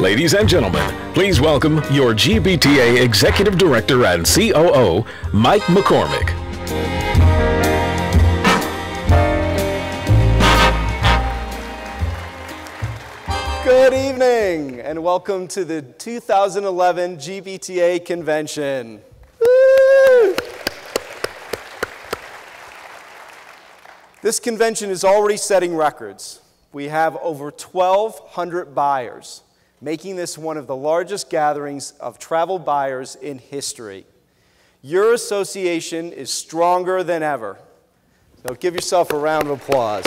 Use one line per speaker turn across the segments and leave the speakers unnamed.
Ladies and gentlemen, please welcome your GBTA Executive Director and COO, Mike McCormick.
Good evening, and welcome to the 2011 GBTA Convention. Woo! This convention is already setting records. We have over 1,200 buyers, making this one of the largest gatherings of travel buyers in history. Your association is stronger than ever. So give yourself a round of applause.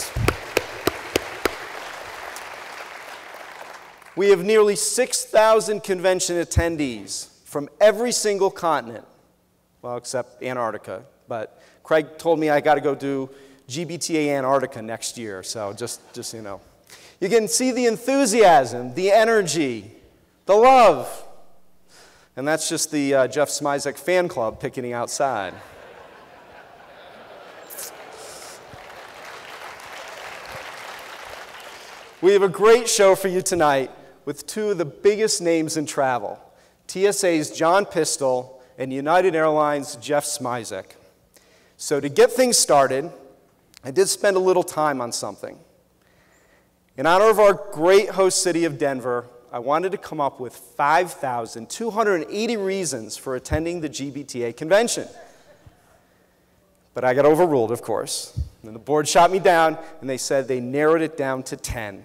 We have nearly 6,000 convention attendees from every single continent, well, except Antarctica. But Craig told me I got to go do GBTA Antarctica next year, so just so you know. You can see the enthusiasm, the energy, the love. And that's just the Jeff Smisek fan club picketing outside. We have a great show for you tonight with two of the biggest names in travel, TSA's John Pistole and United Airlines' Jeff Smisek. So to get things started, I did spend a little time on something. In honor of our great host city of Denver, I wanted to come up with 5,280 reasons for attending the GBTA convention. But I got overruled, of course. And the board shot me down, and they said they narrowed it down to 10.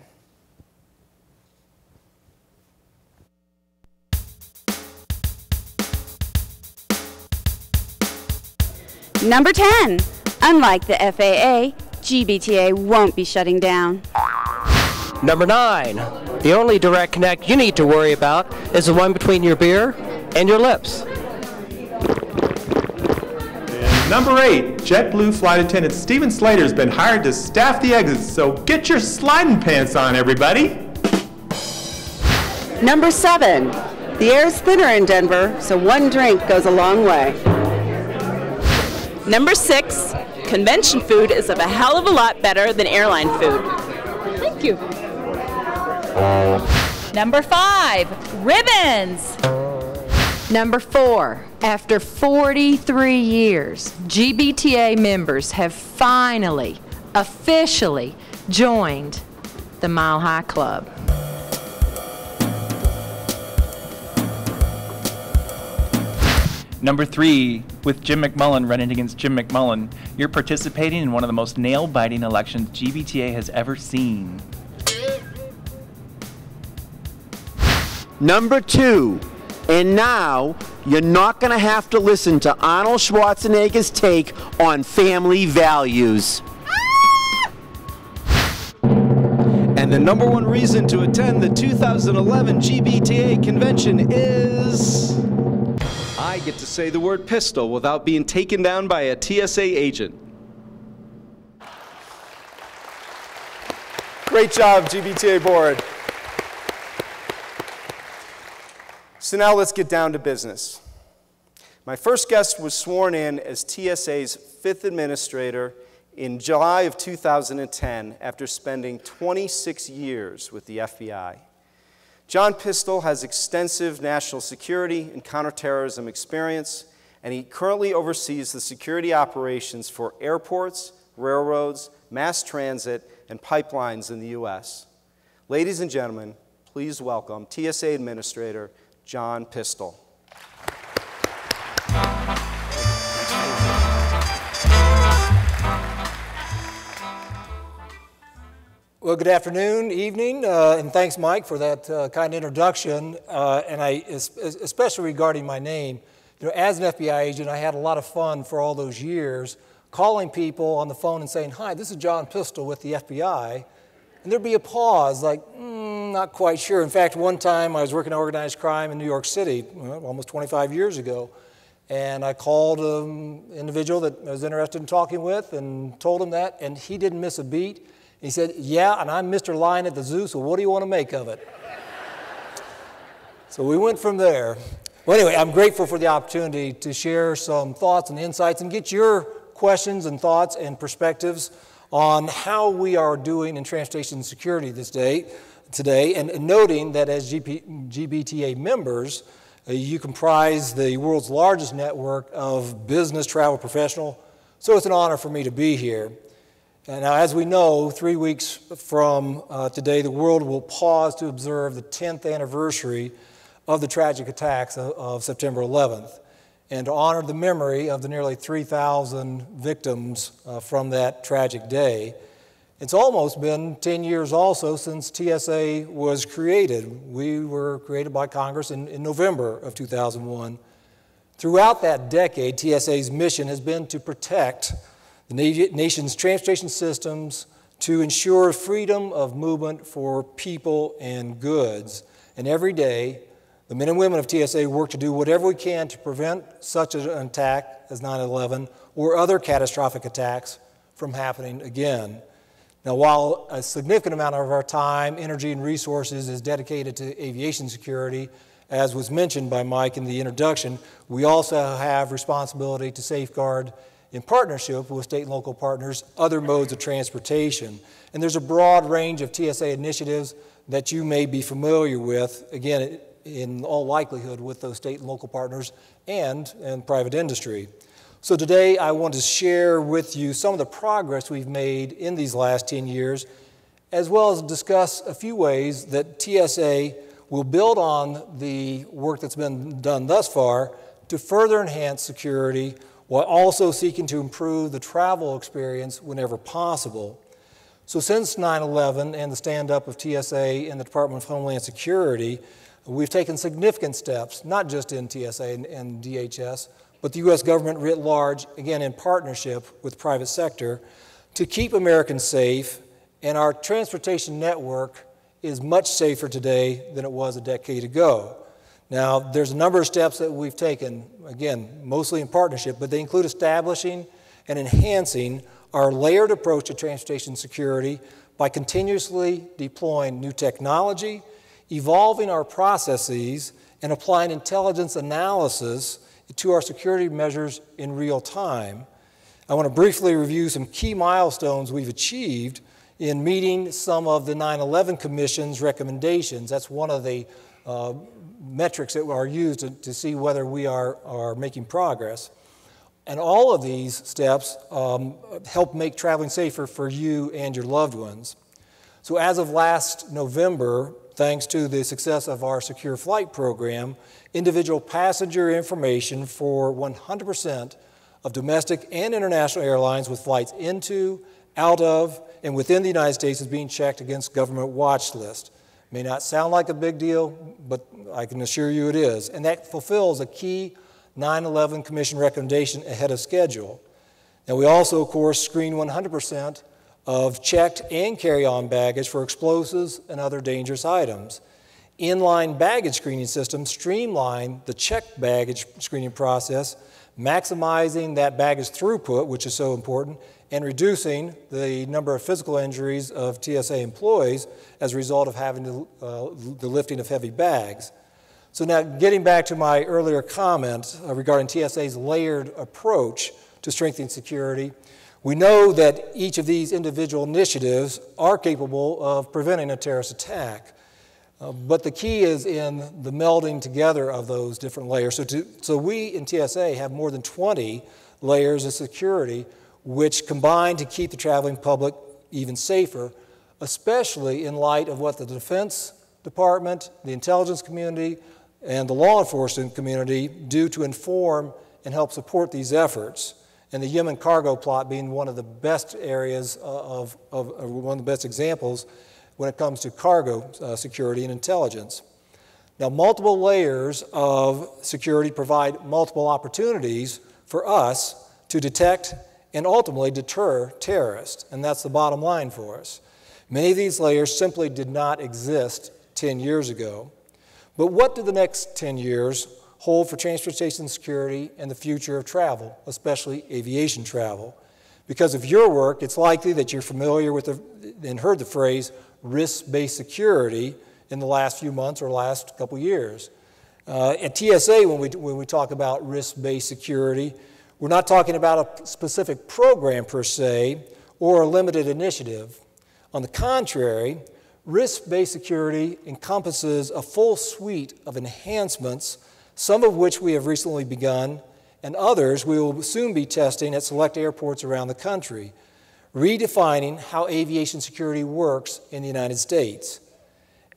Number 10. Unlike the FAA, GBTA won't be shutting down.
Number 9. The only direct connect you need to worry about is the one between your beer and your lips.
And number 8. JetBlue flight attendant Steven Slater has been hired to staff the exits, so get your sliding pants on, everybody.
Number 7. The air is thinner in Denver, so one drink goes a long way.
Number 6, convention food is of a hell of a lot better than airline food. Thank you.
Number 5, ribbons.
Number 4, after 43 years, GBTA members have finally, officially joined the Mile High Club.
Number 3, with Jim McMullen running against Jim McMullen, you're participating in one of the most nail-biting elections GBTA has ever seen.
Number 2, and now you're not going to have to listen to Arnold Schwarzenegger's take on family values.
And the number 1 reason to attend the 2011 GBTA convention is I get to say the word pistol without being taken down by a TSA agent. Great job, GBTA board. So now let's get down to business. My first guest was sworn in as TSA's 5th administrator in July of 2010 after spending 26 years with the FBI. John Pistole has extensive national security and counterterrorism experience, and he currently oversees the security operations for airports, railroads, mass transit, and pipelines in the U.S. Ladies and gentlemen, please welcome TSA Administrator John Pistole.
Well, good afternoon, evening, and thanks, Mike, for that kind introduction. And especially regarding my name, you know, as an FBI agent, I had a lot of fun for all those years calling people on the phone and saying, "Hi, this is John Pistole with the FBI," and there'd be a pause, like, not quite sure. In fact, one time I was working on organized crime in New York City, almost 25 years ago, and I called an individual that I was interested in talking with and told him that, and he didn't miss a beat. He said, "Yeah, and I'm Mr. Lion at the zoo, so what do you want to make of it?" So we went from there. Well, anyway, I'm grateful for the opportunity to share some thoughts and insights and get your questions and thoughts and perspectives on how we are doing in transportation security today, and noting that as GBTA members, you comprise the world's largest network of business travel professionals, so it's an honor for me to be here. And now, as we know, 3 weeks from today, the world will pause to observe the 10th anniversary of the tragic attacks of September 11th, and to honor the memory of the nearly 3,000 victims from that tragic day. It's almost been 10 years also since TSA was created. We were created by Congress in November of 2001. Throughout that decade, TSA's mission has been to protect the nation's transportation systems, to ensure freedom of movement for people and goods. And every day, the men and women of TSA work to do whatever we can to prevent such an attack as 9/11 or other catastrophic attacks from happening again. Now, while a significant amount of our time, energy, and resources is dedicated to aviation security, as was mentioned by Mike in the introduction, we also have responsibility to safeguard, in partnership with state and local partners, other modes of transportation. And there's a broad range of TSA initiatives that you may be familiar with, again, in all likelihood with those state and local partners and private industry. So today I want to share with you some of the progress we've made in these last 10 years, as well as discuss a few ways that TSA will build on the work that's been done thus far to further enhance security while also seeking to improve the travel experience whenever possible. So since 9/11 and the stand-up of TSA and the Department of Homeland Security, we've taken significant steps, not just in TSA and DHS, but the U.S. government writ large, again in partnership with private sector, to keep Americans safe, and our transportation network is much safer today than it was a decade ago. Now, there's a number of steps that we've taken, again, mostly in partnership, but they include establishing and enhancing our layered approach to transportation security by continuously deploying new technology, evolving our processes, and applying intelligence analysis to our security measures in real time. I want to briefly review some key milestones we've achieved in meeting some of the 9/11 Commission's recommendations. That's one of the metrics that are used to see whether we are making progress. And all of these steps help make traveling safer for you and your loved ones. So as of last November, thanks to the success of our secure flight program, individual passenger information for 100% of domestic and international airlines with flights into, out of, and within the United States is being checked against government watch list. May not sound like a big deal, but I can assure you it is. And that fulfills a key 9/11 Commission recommendation ahead of schedule. Now, we also, of course, screen 100% of checked and carry-on baggage for explosives and other dangerous items. Inline baggage screening systems streamline the checked baggage screening process, maximizing that baggage throughput, which is so important, and reducing the number of physical injuries of TSA employees as a result of having the lifting of heavy bags. So now, getting back to my earlier comment regarding TSA's layered approach to strengthening security, we know that each of these individual initiatives are capable of preventing a terrorist attack. But the key is in the melding together of those different layers. So we in TSA have more than 20 layers of security which combine to keep the traveling public even safer, especially in light of what the Defense Department, the intelligence community, and the law enforcement community do to inform and help support these efforts. And the Yemen cargo plot being one of the best areas of one of the best examples when it comes to cargo security and intelligence. Now, multiple layers of security provide multiple opportunities for us to detect and ultimately deter terrorists, and that's the bottom line for us. Many of these layers simply did not exist 10 years ago. But what do the next 10 years hold for transportation security and the future of travel, especially aviation travel? Because of your work, it's likely that you're familiar with and heard the phrase risk-based security in the last few months or last couple years. At TSA, when we talk about risk-based security, we're not talking about a specific program per se or a limited initiative. On the contrary, risk-based security encompasses a full suite of enhancements, some of which we have recently begun, and others we will soon be testing at select airports around the country, redefining how aviation security works in the United States.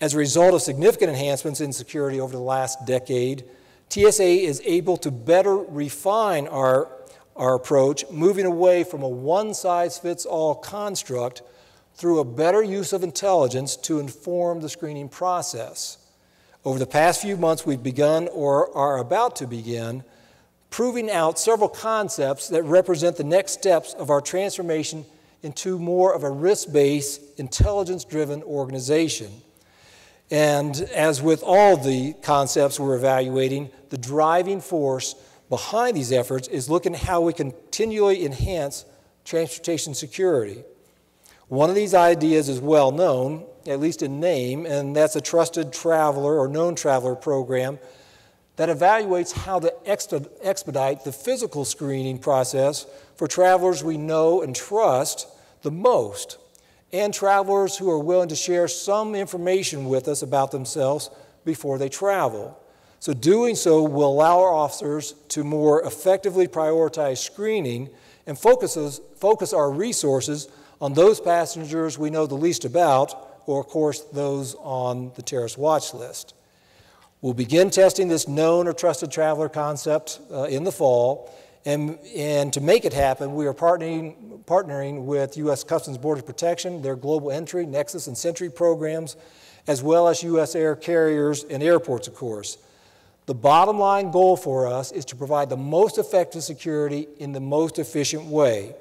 As a result of significant enhancements in security over the last decade, TSA is able to better refine our approach, moving away from a one-size-fits-all construct through a better use of intelligence to inform the screening process. Over the past few months, we've begun or are about to begin proving out several concepts that represent the next steps of our transformation into more of a risk-based, intelligence-driven organization. And as with all the concepts we're evaluating, the driving force behind these efforts is looking at how we continually enhance transportation security. One of these ideas is well known, at least in name, and that's a trusted traveler or known traveler program that evaluates how to expedite the physical screening process for travelers we know and trust the most, and travelers who are willing to share some information with us about themselves before they travel. So doing so will allow our officers to more effectively prioritize screening and focus our resources on those passengers we know the least about, or of course those on the terrorist watch list. We'll begin testing this known or trusted traveler concept in the fall, and to make it happen, we are partnering with U.S. Customs Border Protection, their Global Entry, Nexus, and Sentry programs, as well as U.S. air carriers and airports, of course. The bottom line goal for us is to provide the most effective security in the most efficient way.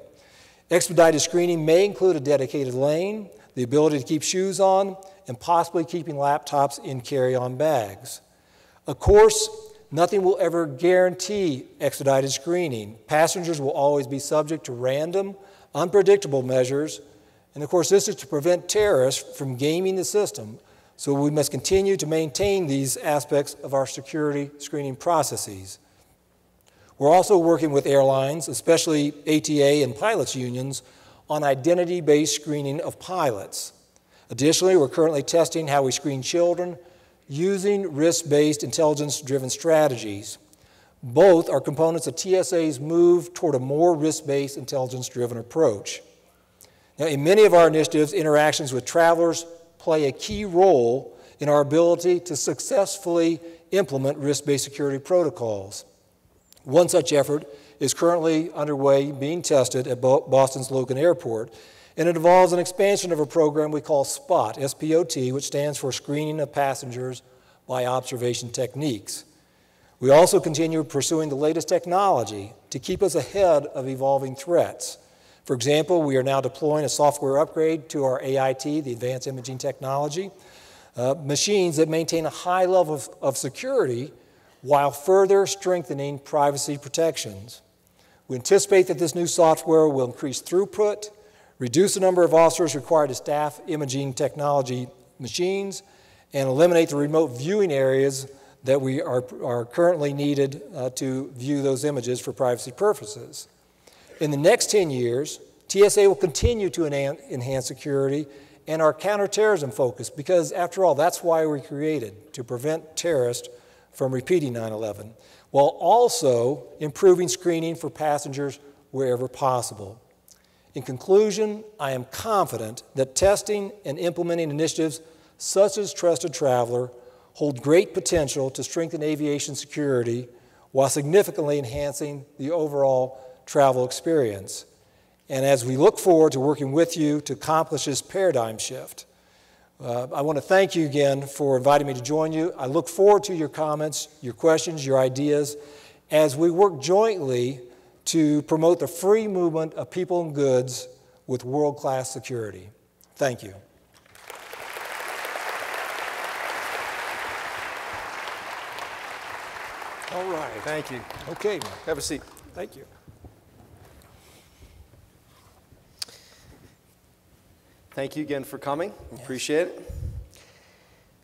Expedited screening may include a dedicated lane, the ability to keep shoes on, and possibly keeping laptops in carry-on bags. Of course, nothing will ever guarantee expedited screening. Passengers will always be subject to random, unpredictable measures, and of course this is to prevent terrorists from gaming the system, so we must continue to maintain these aspects of our security screening processes. We're also working with airlines, especially ATA and pilots unions, on identity-based screening of pilots. Additionally, we're currently testing how we screen children using risk-based, intelligence-driven strategies. Both are components of TSA's move toward a more risk-based, intelligence-driven approach. Now, in many of our initiatives, interactions with travelers play a key role in our ability to successfully implement risk-based security protocols. One such effort is currently underway, being tested at Boston's Logan Airport, and it involves an expansion of a program we call SPOT, S-P-O-T, which stands for Screening of Passengers by Observation Techniques. We also continue pursuing the latest technology to keep us ahead of evolving threats. For example, we are now deploying a software upgrade to our AIT, the Advanced Imaging Technology, machines that maintain a high level of security while further strengthening privacy protections. We anticipate that this new software will increase throughput, reduce the number of officers required to staff imaging technology machines, and eliminate the remote viewing areas that we are currently needed to view those images for privacy purposes. In the next 10 years, TSA will continue to enhance security and our counterterrorism focus, because after all, that's why we created, to prevent terrorists from repeating 9/11, while also improving screening for passengers wherever possible. In conclusion, I am confident that testing and implementing initiatives such as Trusted Traveler hold great potential to strengthen aviation security while significantly enhancing the overall travel experience. And as we look forward to working with you to accomplish this paradigm shift, I want to thank you again for inviting me to join you. I look forward to your comments, your questions, your ideas, as we work jointly to promote the free movement of people and goods with world-class security. Thank you.
All right. Thank you.
Okay.
Have a seat. Thank you. Thank you again for coming. Yes. Appreciate it.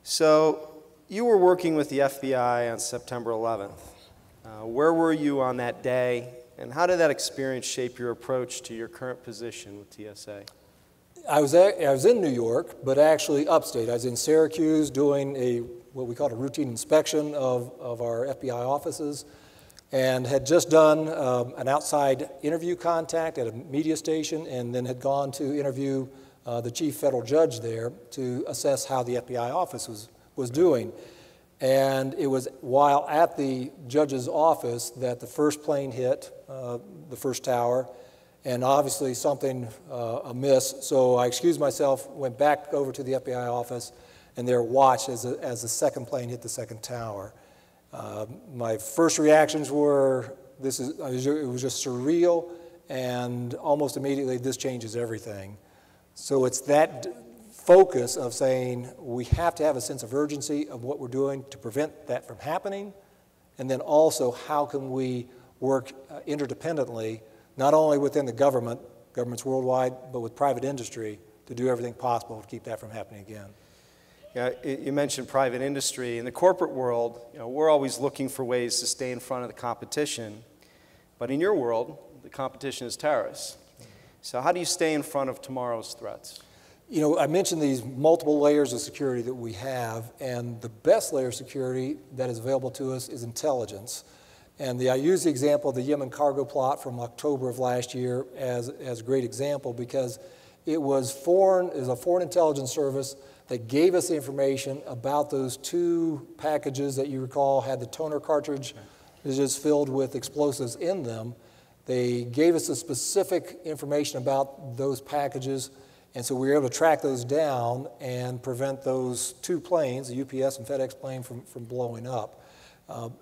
So, you were working with the FBI on September 11th. Where were you on that day, And how did that experience shape your approach to your current position with TSA?
I was in New York, but actually upstate. I was in Syracuse doing what we call a routine inspection of our FBI offices, and had just done an outside interview contact at a media station, and then had gone to interview the chief federal judge there to assess how the FBI office was doing. And it was while at the judge's office that the first plane hit the first tower, and obviously something amiss. So I excused myself, went back over to the FBI office, and there watched as the second plane hit the second tower. My first reactions were, it was just surreal, and almost immediately, this changes everything. So it's that focus of saying we have to have a sense of urgency of what we're doing to prevent that from happening, and then also how can we work interdependently, not only within the governments worldwide, but with private industry to do everything possible to keep that from happening again.
Yeah, you mentioned private industry. In the corporate world, we're always looking for ways to stay in front of the competition. But in your world, the competition is terrorists. So how do you stay in front of tomorrow's threats?
I mentioned these multiple layers of security that we have, and the best layer of security that is available to us is intelligence. And I use the example of the Yemen cargo plot from October of last year as a great example, because it was a foreign intelligence service that gave us the information about those two packages that you recall had the toner cartridge just filled with explosives in them. They gave us the specific information about those packages, and so we were able to track those down and prevent those two planes, the UPS and FedEx plane, from blowing up.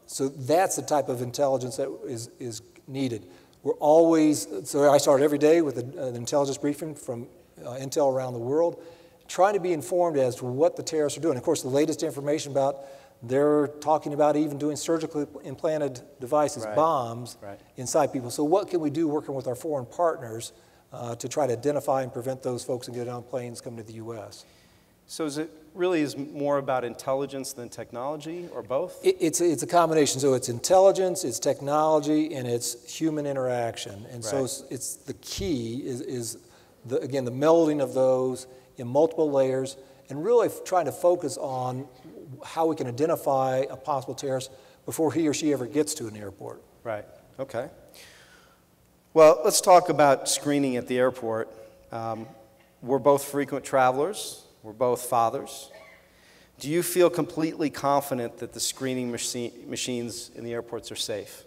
So that's the type of intelligence that is needed. So I start every day with an intelligence briefing from intel around the world, trying to be informed as to what the terrorists are doing. Of course, the latest information about, they're talking about even doing surgically implanted devices, bombs, inside people. So what can we do working with our foreign partners to try to identify and prevent those folks and get on planes coming to the U.S.?
So is it really more about intelligence than technology, or both?
It's a combination. So it's intelligence, it's technology, and it's human interaction. And so it's the key is again, the melding of those in multiple layers, and really trying to focus on how we can identify a possible terrorist before he or she ever gets to an airport.
Right, okay. Well, let's talk about screening at the airport. We're both frequent travelers. We're both fathers. Do you feel completely confident that the screening machines in the airports are safe?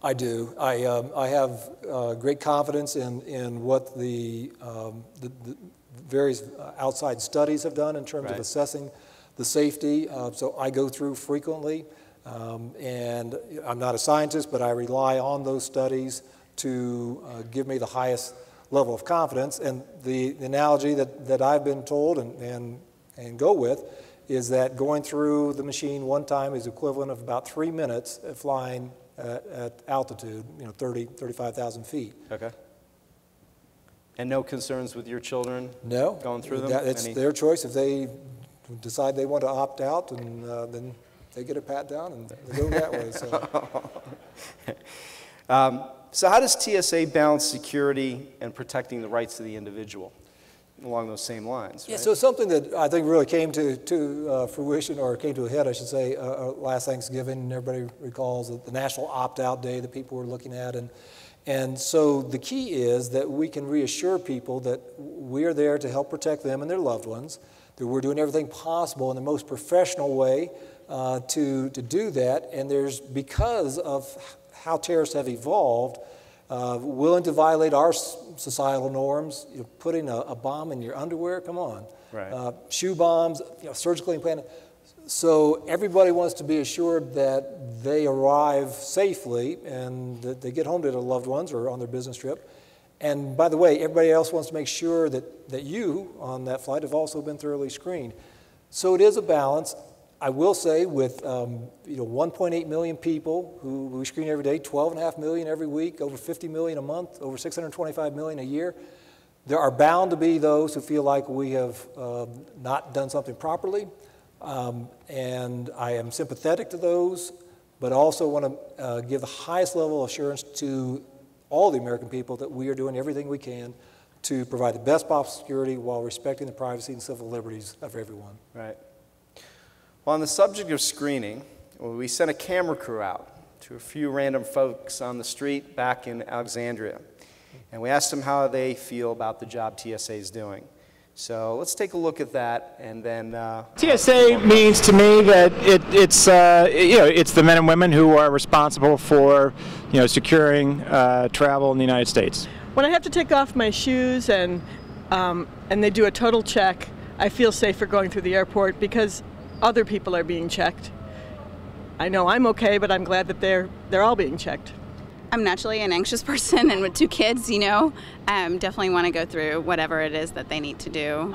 I do. I have great confidence in what the various outside studies have done in terms of assessing the safety. So I go through frequently, and I'm not a scientist, but I rely on those studies to give me the highest level of confidence. And the analogy that I've been told and go with is that going through the machine one time is equivalent of about 3 minutes of flying at altitude, 30, 35,000 feet.
Okay. And no concerns with your children?
No.
Going through them?
It's their choice. If they decide they want to opt out, and then they get a pat down and they go that way.
So how does TSA balance security and protecting the rights of the individual along those same lines?
Yeah, so something that I think really came to fruition, or came to a head, I should say, last Thanksgiving, and everybody recalls the National Opt-Out Day that people were looking at. And so the key is that we can reassure people that we are there to help protect them and their loved ones, that we're doing everything possible in the most professional way to do that. And because of how terrorists have evolved, willing to violate our societal norms, putting a bomb in your underwear, come on. Shoe bombs, surgically implanted. So everybody wants to be assured that they arrive safely and that they get home to their loved ones or on their business trip. And by the way, everybody else wants to make sure that you on that flight have also been thoroughly screened. So it is a balance. I will say with 1.8 million people who we screen every day, 12.5 million every week, over 50 million a month, over 625 million a year, there are bound to be those who feel like we have not done something properly. And I am sympathetic to those, but also want to give the highest level of assurance to all the American people that we are doing everything we can to provide the best possible security while respecting the privacy and civil liberties of everyone.
Right. Well, on the subject of screening, we sent a camera crew out to a few random folks on the street back in Alexandria, and we asked them how they feel about the job TSA is doing. So let's take a look at that, and then
TSA means to me that it's the men and women who are responsible for securing travel in the United States.
When I have to take off my shoes and they do a total check, I feel safer going through the airport because other people are being checked. I know I'm okay, but I'm glad that they're all being checked.
I'm naturally an anxious person, and with 2 kids, definitely want to go through whatever it is that they need to do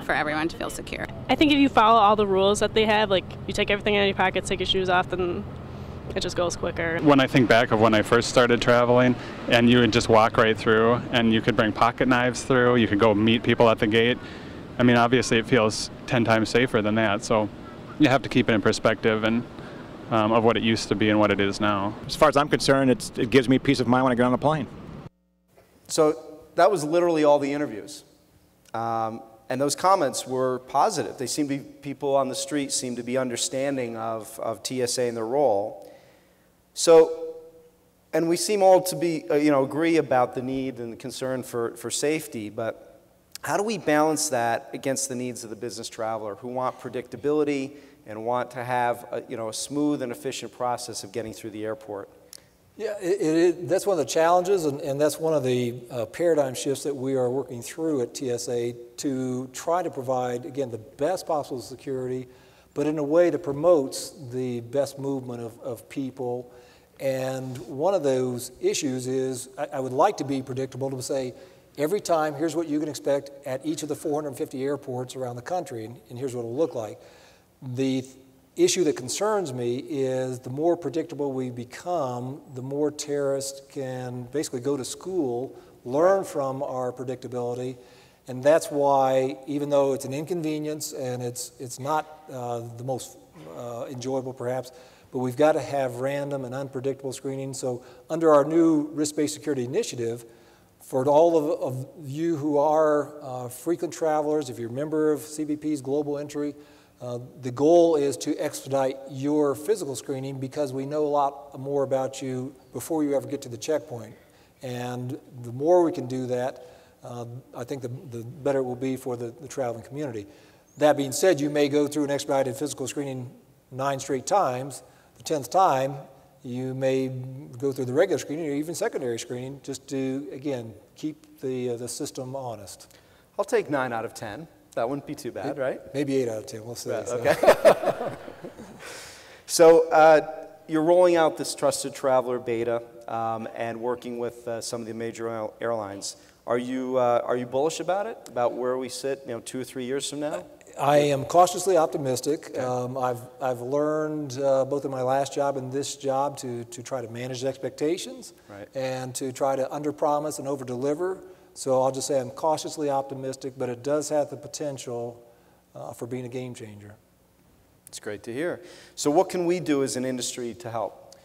for everyone to feel secure.
I think if you follow all the rules that they have, like you take everything out of your pockets, take your shoes off, then it just goes quicker.
When I think back of when I first started traveling, and you would just walk right through, and you could bring pocket knives through, you could go meet people at the gate. I mean, obviously it feels 10 times safer than that, so you have to keep it in perspective and of what it used to be and what it is now.
As far as I'm concerned, it gives me peace of mind when I get on a plane.
So that was literally all the interviews. And those comments were positive. They seemed to be, people on the street seemed to be understanding of TSA and their role. So, and we seem all to be, agree about the need and the concern for safety, but how do we balance that against the needs of the business traveler who want predictability and want to have a smooth and efficient process of getting through the airport?
Yeah, that's one of the challenges, and that's one of the paradigm shifts that we are working through at TSA to try to provide, again, the best possible security, but in a way that promotes the best movement of people. And one of those issues is I would like to be predictable to say, every time, here's what you can expect at each of the 450 airports around the country, and here's what it'll look like. The issue that concerns me is the more predictable we become, the more terrorists can basically go to school, learn from our predictability, and that's why, even though it's an inconvenience and it's not the most enjoyable perhaps, but we've got to have random and unpredictable screening. So under our new risk-based security initiative, for all of you who are frequent travelers, if you're a member of CBP's Global Entry, the goal is to expedite your physical screening because we know a lot more about you before you ever get to the checkpoint. And the more we can do that, I think the better it will be for the traveling community. That being said, you may go through an expedited physical screening 9 straight times. The 10th time, you may go through the regular screening or even secondary screening just to, again, keep the system honest.
I'll take 9 out of 10. That wouldn't be too bad, right?
Maybe 8 out of 10, we'll see.
Yeah, okay. So you're rolling out this Trusted Traveler beta and working with some of the major airlines. Are you bullish about it, about where we sit 2 or 3 years from now?
I am cautiously optimistic. Okay. I've learned both in my last job and this job to try to manage expectations, right, and to try to underpromise and overdeliver. So I'll just say I'm cautiously optimistic, but it does have the potential for being a game changer.
It's great to hear. So what can we do as an industry to help?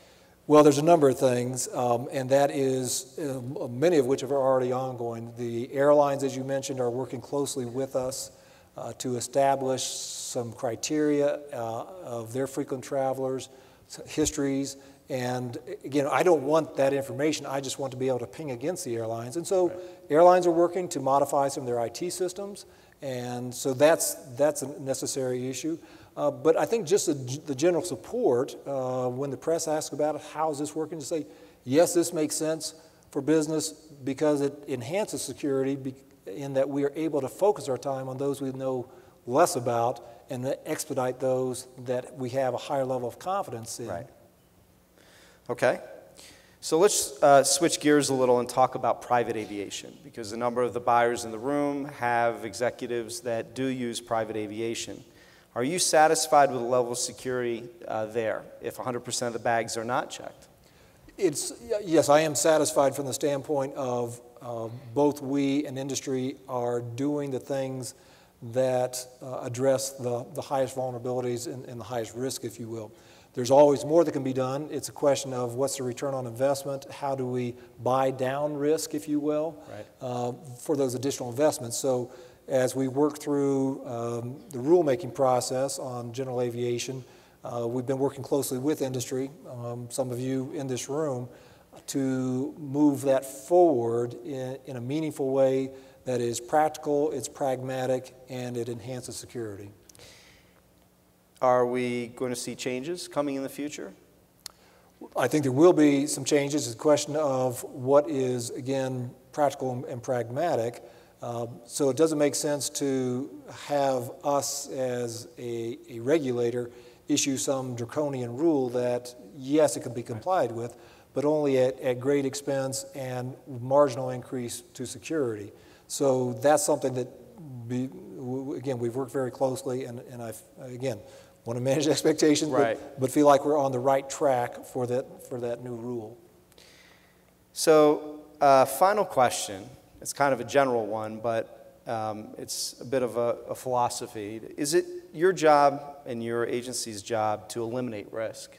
Well, there's a number of things, and that is many of which are already ongoing. The airlines, as you mentioned, are working closely with us to establish some criteria of their frequent travelers, histories, and again, I don't want that information, I just want to be able to ping against the airlines. And so airlines are working to modify some of their IT systems, and so that's a necessary issue. But I think just the general support, when the press asks about it, how is this working, to say, yes, this makes sense for business because it enhances security in that we are able to focus our time on those we know less about and expedite those that we have a higher level of confidence in.
Right. Okay. So let's switch gears a little and talk about private aviation, because a number of the buyers in the room have executives that do use private aviation. Are you satisfied with the level of security there if 100% of the bags are not checked?
Yes, I am satisfied from the standpoint of both we and industry are doing the things that address the highest vulnerabilities and the highest risk, if you will. There's always more that can be done. It's a question of what's the return on investment, how do we buy down risk, if you will, for those additional investments. So as we work through the rulemaking process on general aviation, we've been working closely with industry, some of you in this room, to move that forward in a meaningful way that is practical, it's pragmatic, and it enhances security.
Are we going to see changes coming in the future?
I think there will be some changes. It's a question of what is, again, practical and pragmatic. So it doesn't make sense to have us as a regulator issue some draconian rule that, yes, it can be complied with, but only at great expense and marginal increase to security. So that's something that, again, we've worked very closely, and again, want to manage expectations, but feel like we're on the right track for that new rule.
So, final question. It's kind of a general one, but it's a bit of a philosophy. Is it your job and your agency's job to eliminate risk?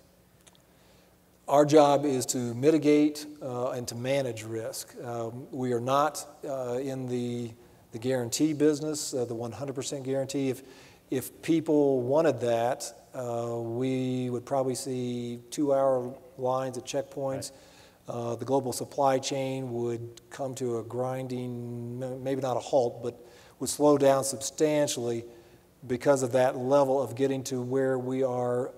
Our job is to mitigate and to manage risk. We are not in the guarantee business, the 100% guarantee. If people wanted that, we would probably see 2-hour lines at checkpoints. The global supply chain would come to a grinding, maybe not a halt, but would slow down substantially because of that level of getting to where we are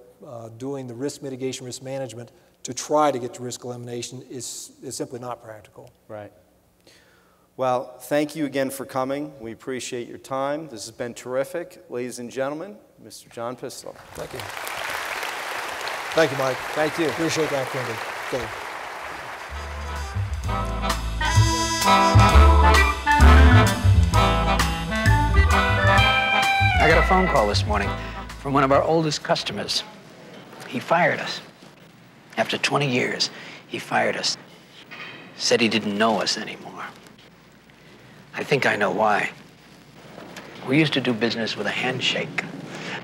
doing the risk mitigation, risk management to try to get to risk elimination is simply not practical.
Right. Well, thank you again for coming. We appreciate your time. This has been terrific. Ladies and gentlemen, Mr. John Pistole.
Thank you. Thank you, Mike.
Thank you.
Appreciate the opportunity. Okay.
I got a phone call this morning from one of our oldest customers. He fired us. After 20 years, he fired us. Said he didn't know us anymore. I think I know why. We used to do business with a handshake,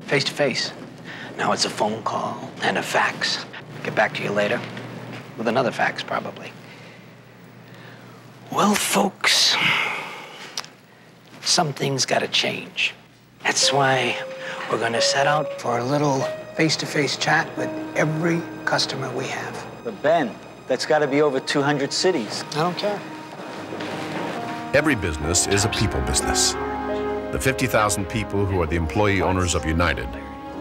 face to face. Now it's a phone call and a fax. Get back to you later, with another fax probably. Well, folks, some things gotta change. That's why we're gonna set out for a little face-to-face chat with every customer we have.
But Ben, that's gotta be over 200 cities.
I don't care.
Every business is a people business. The 50,000 people who are the employee owners of United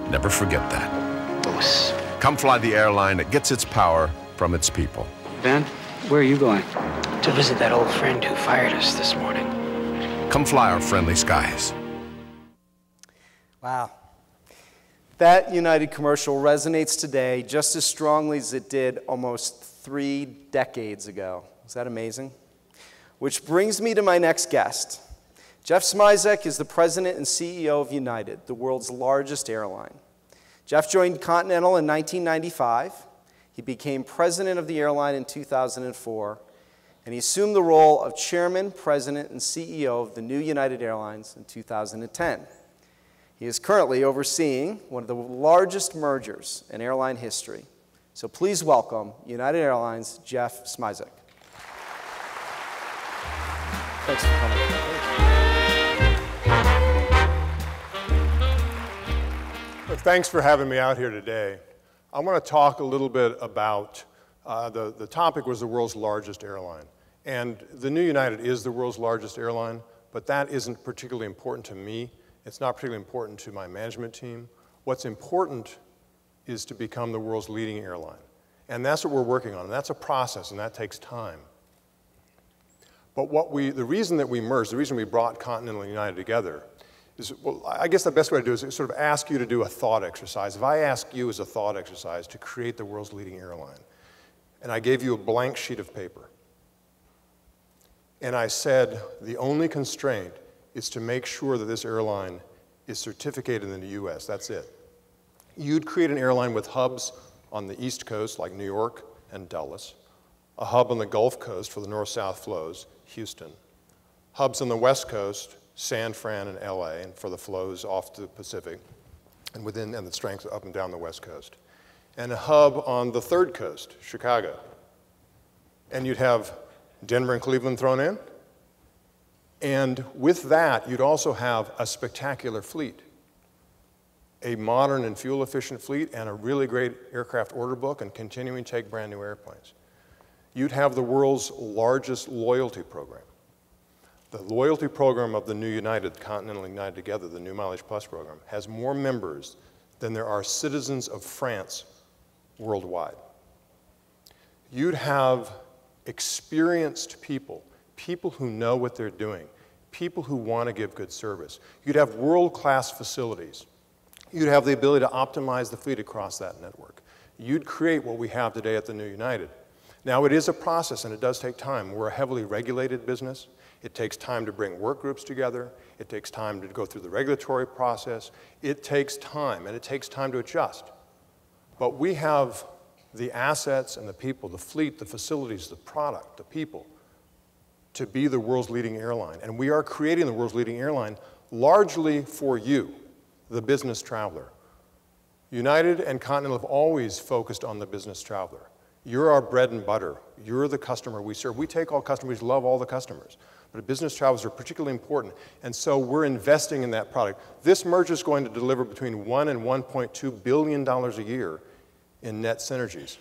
never forget that.
Boss.
Come fly the airline that gets its power from its people.
Ben, where are you going? To visit that old friend who fired us this morning.
Come fly our friendly skies.
Wow. That United commercial resonates today just as strongly as it did almost 3 decades ago. Is that amazing? Which brings me to my next guest. Jeff Smisek is the president and CEO of United, the world's largest airline. Jeff joined Continental in 1995. He became president of the airline in 2004, and he assumed the role of chairman, president, and CEO of the new United Airlines in 2010. He is currently overseeing one of the largest mergers in airline history. So please welcome United Airlines' Jeff Smisek. Thanks for coming.
Well, thanks for having me out here today. I want to talk a little bit about, the topic was the world's largest airline. And the new United is the world's largest airline, but that isn't particularly important to me. It's not particularly important to my management team. What's important is to become the world's leading airline. And that's what we're working on. And that's a process, and that takes time. But the reason that we merged, the reason we brought Continental and United together is, well, I guess the best way to do it is sort of ask you to do a thought exercise. If I ask you as a thought exercise to create the world's leading airline, and I gave you a blank sheet of paper, and I said the only constraint is to make sure that this airline is certificated in the US, that's it. You'd create an airline with hubs on the East Coast, like New York and Dulles, a hub on the Gulf Coast for the north-south flows, Houston, hubs on the West Coast, San Fran and LA, and for the flows off to the Pacific, and the strength up and down the West Coast. and a hub on the third coast, Chicago. And you'd have Denver and Cleveland thrown in. And with that, you'd also have a spectacular fleet, a modern and fuel-efficient fleet, and a really great aircraft order book, and continuing to take brand new airplanes. You'd have the world's largest loyalty program. The loyalty program of the new United, Continental United Together, the New Mileage Plus program, has more members than there are citizens of France worldwide. You'd have experienced people, people who know what they're doing, people who want to give good service. You'd have world-class facilities. You'd have the ability to optimize the fleet across that network. You'd create what we have today at the New United. Now, it is a process, and it does take time. We're a heavily regulated business. It takes time to bring work groups together. It takes time to go through the regulatory process. It takes time, and it takes time to adjust. But we have the assets and the people, the fleet, the facilities, the product, the people, to be the world's leading airline. And we are creating the world's leading airline largely for you, the business traveler. United and Continental have always focused on the business traveler. You're our bread and butter. You're the customer we serve. We take all customers, we love all the customers. But business travelers are particularly important, and so we're investing in that product. This merger is going to deliver between $1 and $1.2 billion a year in net synergies.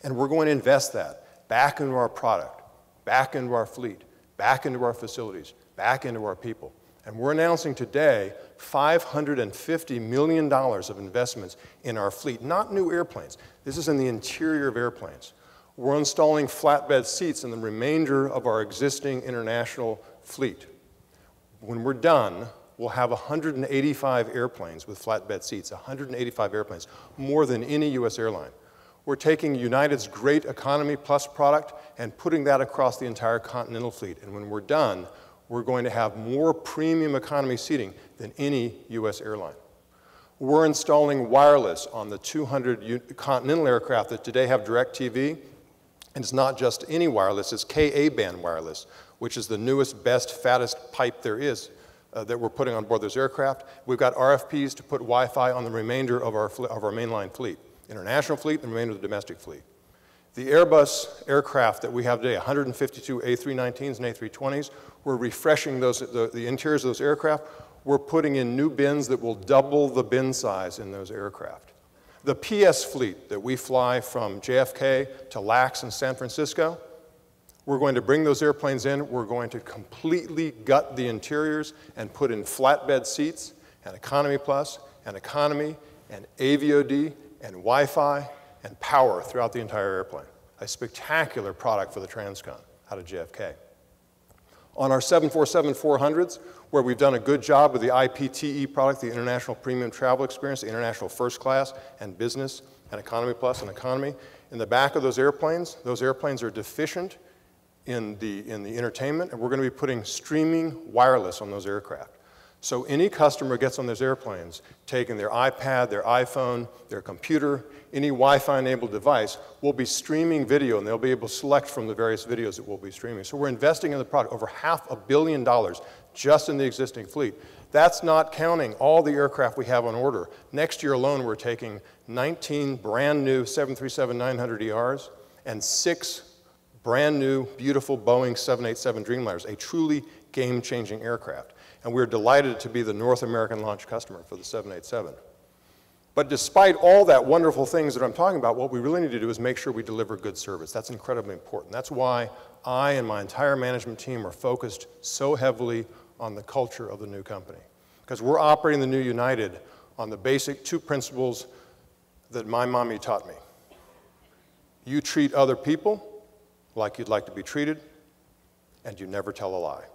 And we're going to invest that back into our product, back into our fleet, back into our facilities, back into our people. And we're announcing today $550 million of investments in our fleet, not new airplanes. This is in the interior of airplanes. We're installing flatbed seats in the remainder of our existing international fleet. When we're done, we'll have 185 airplanes with flatbed seats, 185 airplanes, more than any US airline. We're taking United's great Economy Plus product and putting that across the entire Continental fleet. And when we're done, we're going to have more premium economy seating than any US airline. We're installing wireless on the 200 Continental aircraft that today have DirecTV. And it's not just any wireless, it's Ka-band wireless, which is the newest, best, fattest pipe there is that we're putting on board those aircraft. We've got RFPs to put Wi-Fi on the remainder of our mainline fleet, international fleet, and the remainder of the domestic fleet. The Airbus aircraft that we have today, 152 A319s and A320s, we're refreshing the interiors of those aircraft. We're putting in new bins that will double the bin size in those aircraft. The PS fleet that we fly from JFK to LAX in San Francisco, we're going to bring those airplanes in. We're going to completely gut the interiors and put in flatbed seats and Economy Plus and Economy and AVOD and Wi-Fi and power throughout the entire airplane. A spectacular product for the Transcon out of JFK. On our 747-400s, where we've done a good job with the IPTE product, the International Premium Travel Experience, the International First Class and Business and Economy Plus and Economy, in the back of those airplanes are deficient in the entertainment, and we're going to be putting streaming wireless on those aircraft. So any customer gets on those airplanes, taking their iPad, their iPhone, their computer, any Wi-Fi enabled device, will be streaming video, and they'll be able to select from the various videos that we'll be streaming. So we're investing in the product, over $500 million just in the existing fleet. That's not counting all the aircraft we have on order. Next year alone, we're taking 19 brand new 737-900ERs and 6 brand new, beautiful Boeing 787 Dreamliners, a truly game-changing aircraft. And we're delighted to be the North American launch customer for the 787. But despite all that wonderful things that I'm talking about, what we really need to do is make sure we deliver good service. That's incredibly important. That's why I and my entire management team are focused so heavily on the culture of the new company. Because we're operating the new United on the basic 2 principles that my mommy taught me. You treat other people like you'd like to be treated, and you never tell a lie.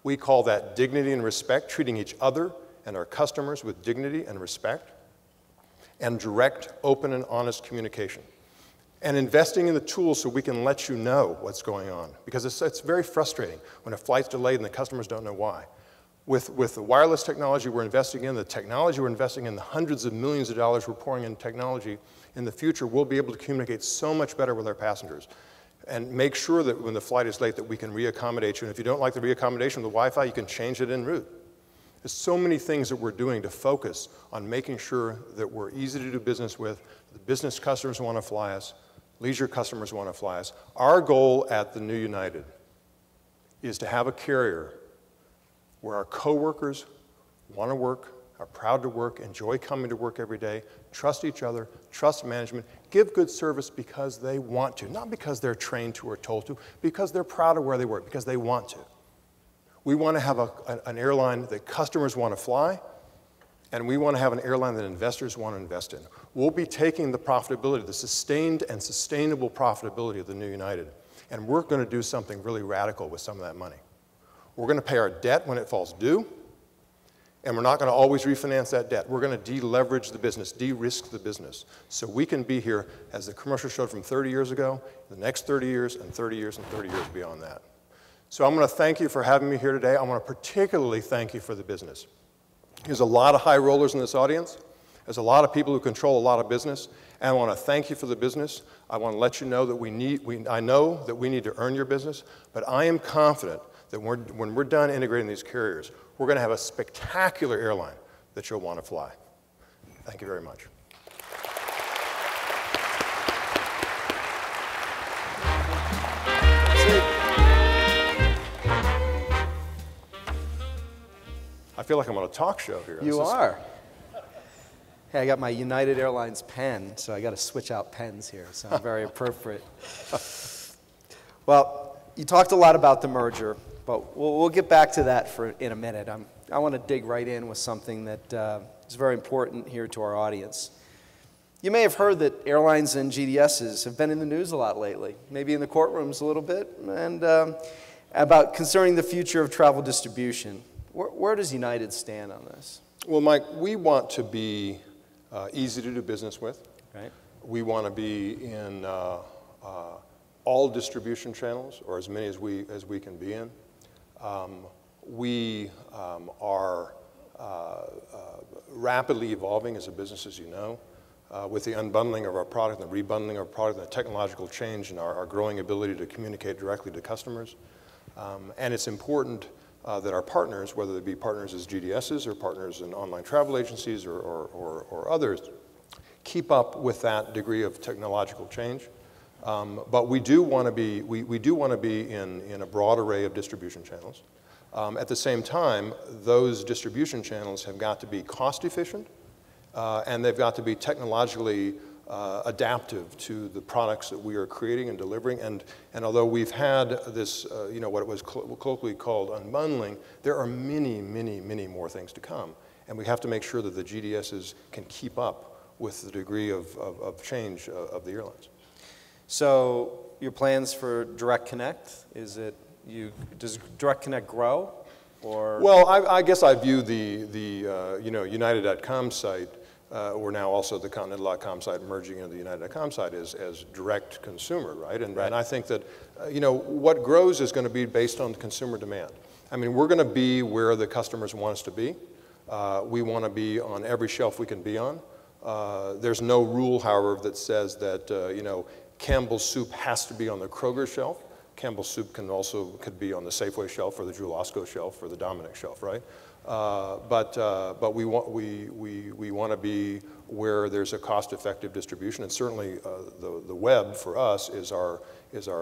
We call that dignity and respect, treating each other and our customers with dignity and respect, and direct, open, and honest communication. And investing in the tools so we can let you know what's going on. Because it's very frustrating when a flight's delayed and the customers don't know why. With the wireless technology we're investing in, the technology we're investing in, the hundreds of millions of dollars we're pouring into technology, in the future we'll be able to communicate so much better with our passengers. And make sure that when the flight is late that we can reaccommodate you. And if you don't like the reaccommodation with the Wi-Fi, you can change it en route. There's so many things that we're doing to focus on making sure that we're easy to do business with, the business customers want to fly us, leisure customers want to fly us. Our goal at the New United is to have a carrier where our coworkers want to work, are proud to work, enjoy coming to work every day, trust each other, trust management, give good service because they want to, not because they're trained to or told to, because they're proud of where they work, because they want to. We want to have an airline that customers want to fly, and we want to have an airline that investors want to invest in. We'll be taking the profitability, the sustained and sustainable profitability of the New United, and we're going to do something really radical with some of that money. We're going to pay our debt when it falls due, and we're not going to always refinance that debt. We're going to de-leverage the business, de-risk the business, so we can be here, as the commercial showed from 30 years ago, the next 30 years, and 30 years, and 30 years beyond that. So I'm going to thank you for having me here today. I want to particularly thank you for the business. There's a lot of high rollers in this audience. There's a lot of people who control a lot of business, and I want to thank you for the business. I want to let you know that I know that we need to earn your business, but I am confident that when we're done integrating these carriers, we're going to have a spectacular airline that you'll want to fly. Thank you very much. I feel like I'm on a talk show here.
You are. Hey, I got my United Airlines pen, so I got to switch out pens here, so I'm very appropriate. Well, you talked a lot about the merger, but we'll get back to that in a minute. I want to dig right in with something that is very important here to our audience. You may have heard that airlines and GDSs have been in the news a lot lately, maybe in the courtrooms a little bit, and about concerning the future of travel distribution. Where does United stand on this?
Well, Mike, we want to be easy to do business with.
Right.
We want to be in all distribution channels, or as many as we can be in. We are rapidly evolving as a business, as you know, with the unbundling of our product and the rebundling of our product and the technological change and our growing ability to communicate directly to customers. And it's important that our partners, whether they be partners as GDSs or partners in online travel agencies or others, keep up with that degree of technological change. But we do want to be, we do want to be in a broad array of distribution channels. At the same time, those distribution channels have got to be cost efficient, and they've got to be technologically adaptive to the products that we are creating and delivering. And although we've had this, what it was colloquially called unbundling, there are many, many, many more things to come. And we have to make sure that the GDSs can keep up with the degree of change of the airlines.
So your plans for Direct Connect, does Direct Connect grow? Or?
Well, I guess I view the United.com site, or now also the Continental.com site merging into the United.com site as direct consumer, right? And I think that, what grows is going to be based on consumer demand. I mean, we're going to be where the customers want us to be. We want to be on every shelf we can be on. There's no rule, however, that says that, Campbell's soup has to be on the Kroger shelf. Campbell's soup could be on the Safeway shelf or the Jewel-Osco shelf or the Dominick shelf, right? But we want to be where there's a cost-effective distribution, and certainly the web for us is our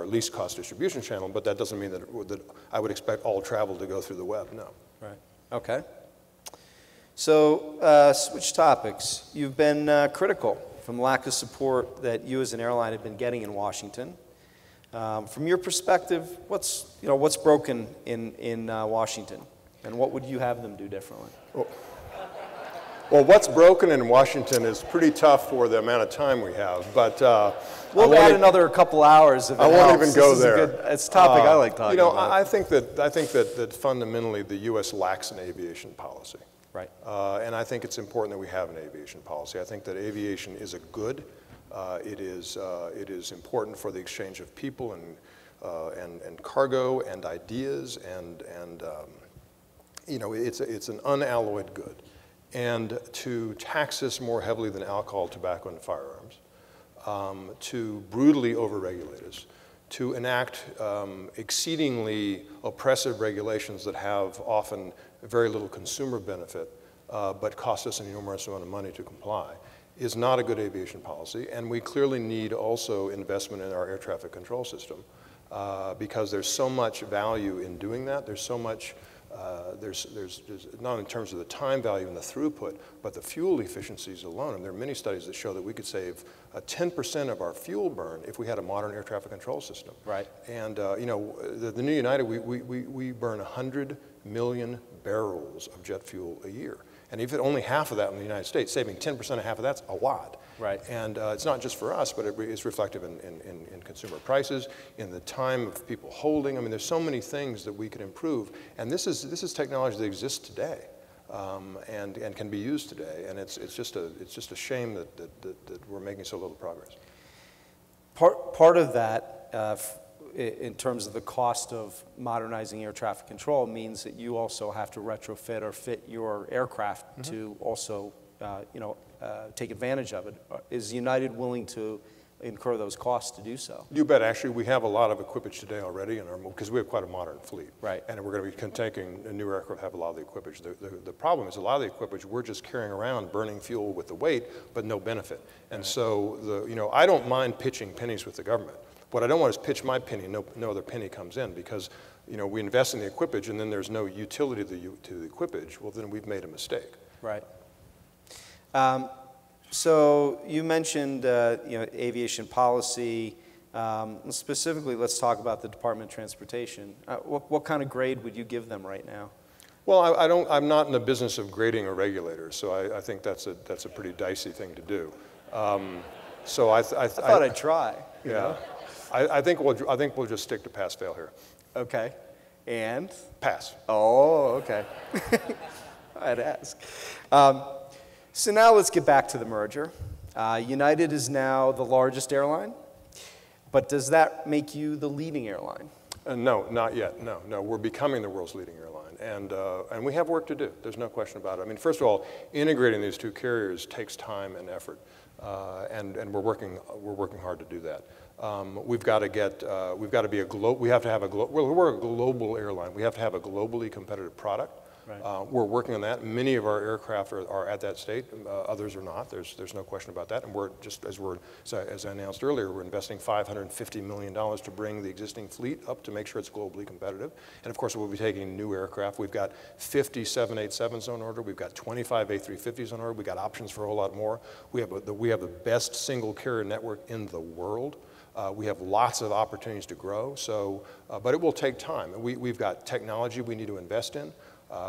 least cost distribution channel. But that doesn't mean that I would expect all travel to go through the web. No.
Right. Okay. So switch topics. You've been critical from the lack of support that you as an airline have been getting in Washington. From your perspective, what's broken in Washington? And what would you have them do differently?
Well, what's broken in Washington is pretty tough for the amount of time we have, but
we'll add another couple hours if it
I won't even go there.
It's a topic I like talking about.
I think that fundamentally the U.S. lacks an aviation policy.
Right.
And I think it's important that we have an aviation policy. I think that aviation is a good. It is important for the exchange of people and cargo and ideas and it's an unalloyed good. And to tax us more heavily than alcohol, tobacco, and firearms, to brutally overregulate us, to enact exceedingly oppressive regulations that have often very little consumer benefit, but costs us an enormous amount of money to comply, is not a good aviation policy. And we clearly need also investment in our air traffic control system because there's so much value in doing that. There's so much, there's not in terms of the time value and the throughput, but the fuel efficiencies alone. And there are many studies that show that we could save 10% of our fuel burn if we had a modern air traffic control system.
Right.
And you know, the new United, we burn 100 million barrels of jet fuel a year. And if only half of that in the United States, saving 10% of half of that's a lot.
Right.
And it's not just for us, but it's reflective in consumer prices, in the time of people holding. I mean, there's so many things that we can improve. And this is technology that exists today and can be used today. And it's just a shame that we're making so little progress.
Part of that, in terms of the cost of modernizing air traffic control, means that you also have to retrofit or fit your aircraft to also, take advantage of it. Is United willing to incur those costs to do so?
You bet. Actually, we have a lot of equipage today already in our, because we have quite a modern fleet.
Right.
And we're going to be taking a new aircraft, have a lot of the equipage. The problem is a lot of the equipage we're just carrying around, burning fuel with the weight, but no benefit. And so, I don't mind pitching pennies with the government. What I don't want is pitch my penny, no other penny comes in, because we invest in the equipage and then there's no utility to the equipage. Well, then we've made a mistake.
Right. So you mentioned aviation policy. Specifically, let's talk about the Department of Transportation. What kind of grade would you give them right now?
Well, I'm not in the business of grading a regulator, so I think that's a pretty dicey thing to do. So I
thought I'd try.
Yeah. I think we'll just stick to pass-fail here.
Okay. And?
Pass.
Oh, okay. I'd ask. So now let's get back to the merger. United is now the largest airline, but does that make you the leading airline?
No, not yet. No, we're becoming the world's leading airline, and we have work to do. There's no question about it. I mean, first of all, integrating these two carriers takes time and effort, and we're working hard to do that. We've got to be a global. We have to have a global. We're a global airline. We have to have a globally competitive product. Right. We're working on that. Many of our aircraft are at that state. Others are not. There's no question about that. And we're just as I announced earlier, we're investing $550 million to bring the existing fleet up to make sure it's globally competitive. And of course, we'll be taking new aircraft. We've got 50 787s on order. We've got 25 A350s on order. We've got options for a whole lot more. We have the best single carrier network in the world. We have lots of opportunities to grow. So, but it will take time. We've got technology we need to invest in.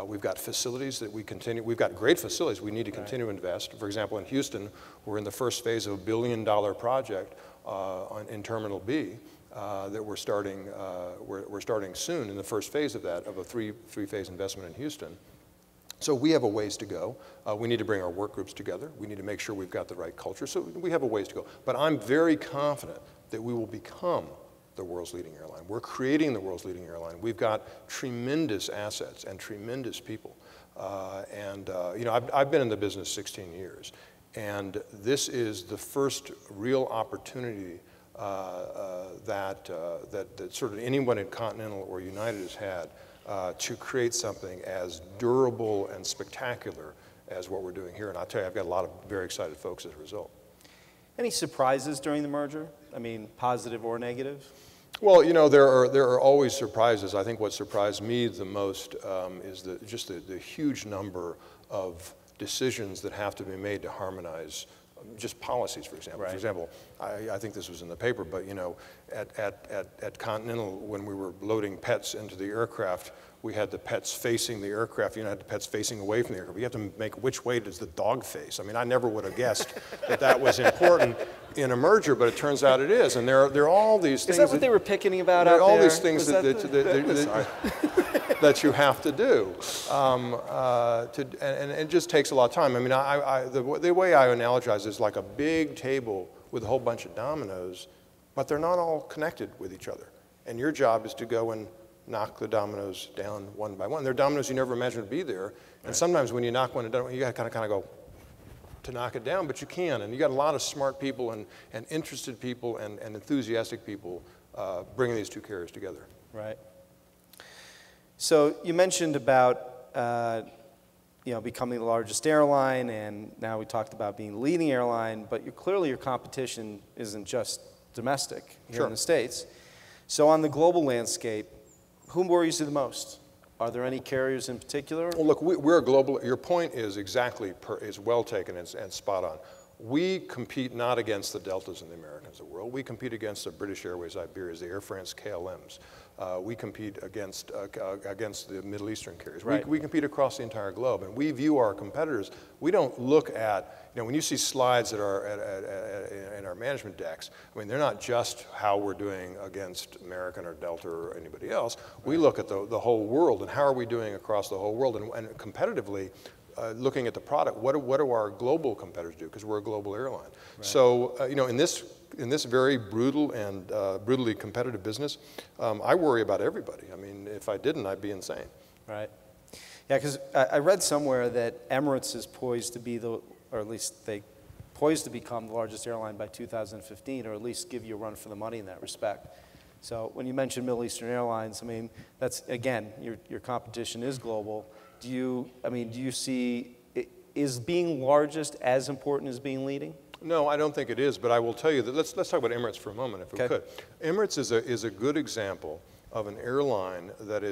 We've got facilities that we've got great facilities we need to continue to invest. For example, in Houston, we're in the first phase of a $1 billion project in Terminal B that we're starting soon in the first phase of that, of a three-phase investment in Houston. So we have a ways to go. We need to bring our work groups together. We need to make sure we've got the right culture. So we have a ways to go. But I'm very confident that we will become the world's leading airline. We're creating the world's leading airline. We've got tremendous assets and tremendous people. I've been in the business 16 years, and this is the first real opportunity that sort of anyone at Continental or United has had to create something as durable and spectacular as what we're doing here. And I'll tell you, I've got a lot of very excited folks as a result.
Any surprises during the merger? I mean, positive or negative?
Well, there are always surprises. I think what surprised me the most is the huge number of decisions that have to be made to harmonize just policies, for example. Right. For example, I think this was in the paper, but at Continental, when we were loading pets into the aircraft, we had the pets facing the aircraft. You had the pets facing away from the aircraft. You have to make which way does the dog face. I mean, I never would have guessed that was important in a merger, but it turns out it is. And there are all these things.
Is that what they were picketing about out there?
All these things that you have to do. And it just takes a lot of time. I mean, the way I analogize is like a big table with a whole bunch of dominoes, but they're not all connected with each other. And your job is to go and knock the dominoes down one by one. They're dominoes you never imagined would be there. And sometimes when you knock one down, you got to kind of go to knock it down, but you can. And you got a lot of smart people and interested people and enthusiastic people bringing these two carriers together.
Right. So you mentioned about becoming the largest airline, and now we talked about being the leading airline, but clearly your competition isn't just domestic here in the States. So on the global landscape, who worries you the most? Are there any carriers in particular?
Well, look, we're a global, your point is exactly, is well taken and spot on. We compete not against the Deltas and the Americans of the world. We compete against the British Airways, Iberias, the Air France KLMs. We compete against the Middle Eastern carriers.
Right.
We compete across the entire globe, and we view our competitors. We don't look at, when you see slides in our management decks, I mean, they're not just how we're doing against American or Delta or anybody else. We look at the whole world and how are we doing across the whole world, and competitively, looking at the product, what do our global competitors do? Because we're a global airline. Right. So, in this very brutal and brutally competitive business, I worry about everybody. I mean, if I didn't, I'd be insane.
Right. Yeah, because I read somewhere that Emirates is poised to be or at least they poised to become the largest airline by 2015, or at least give you a run for the money in that respect. So when you mention Middle Eastern Airlines, I mean, that's, again, your competition is global. Do you see, is being largest as important as being leading?
No, I don't think it is, but I will tell you that, let's talk about Emirates for a moment, if we could. Emirates is a good example of an airline that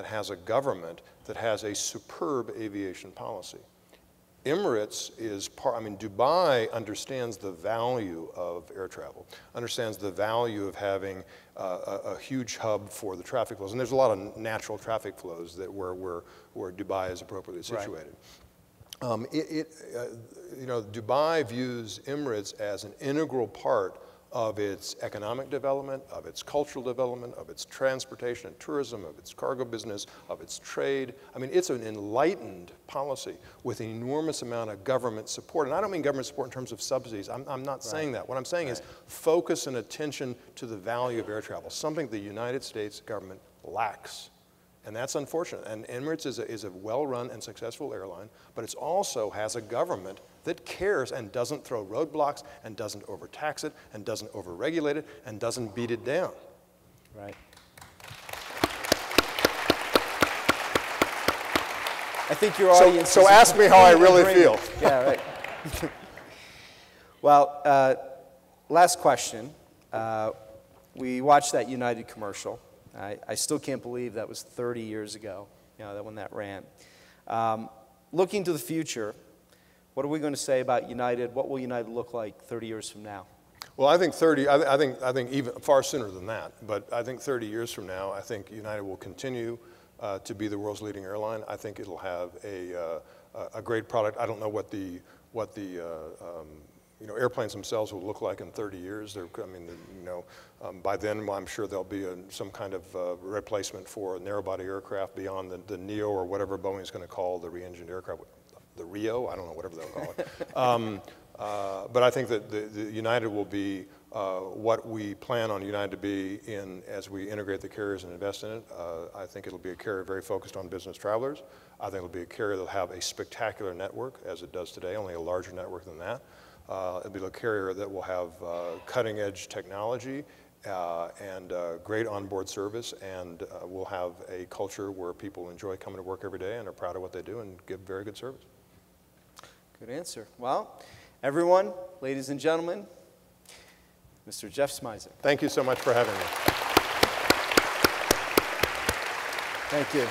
has a government that has a superb aviation policy. Emirates is Dubai understands the value of air travel, understands the value of having a huge hub for the traffic flows, and there's a lot of natural traffic flows where Dubai is appropriately situated. Right. Dubai views Emirates as an integral part of its economic development, of its cultural development, of its transportation and tourism, of its cargo business, of its trade. I mean, it's an enlightened policy with an enormous amount of government support. And I don't mean government support in terms of subsidies. I'm not saying that. What I'm saying is focus and attention to the value of air travel, something the United States government lacks. And that's unfortunate. And Emirates is a well-run and successful airline, but it also has a government that cares and doesn't throw roadblocks and doesn't overtax it and doesn't overregulate it and doesn't beat it down.
Right. I think your audience.
So ask me how I really feel.
Yeah, right. Well, last question. We watched that United commercial. I still can't believe that was 30 years ago, when that ran. Looking to the future, what are we going to say about United? What will United look like 30 years from now?
Well, I think I think even far sooner than that. But I think 30 years from now, I think United will continue to be the world's leading airline. I think it'll have a great product. I don't know what the airplanes themselves will look like in 30 years. By then, I'm sure there'll be some kind of replacement for a narrow-body aircraft beyond the Neo or whatever Boeing's going to call the re-engined aircraft. The Rio, I don't know, whatever they'll call it. But I think that the United will be what we plan on United to be as we integrate the carriers and invest in it. I think it'll be a carrier very focused on business travelers. I think it'll be a carrier that'll have a spectacular network, as it does today, only a larger network than that. It'll be a carrier that will have cutting-edge technology and great onboard service, and we'll have a culture where people enjoy coming to work every day and are proud of what they do and give very good service.
Good answer. Well, everyone, ladies and gentlemen, Mr. Jeff Smisek.
Thank you so much for having me.
Thank you.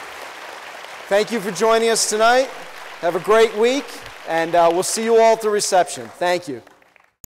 Thank you for joining us tonight. Have a great week, and we'll see you all at the reception. Thank you.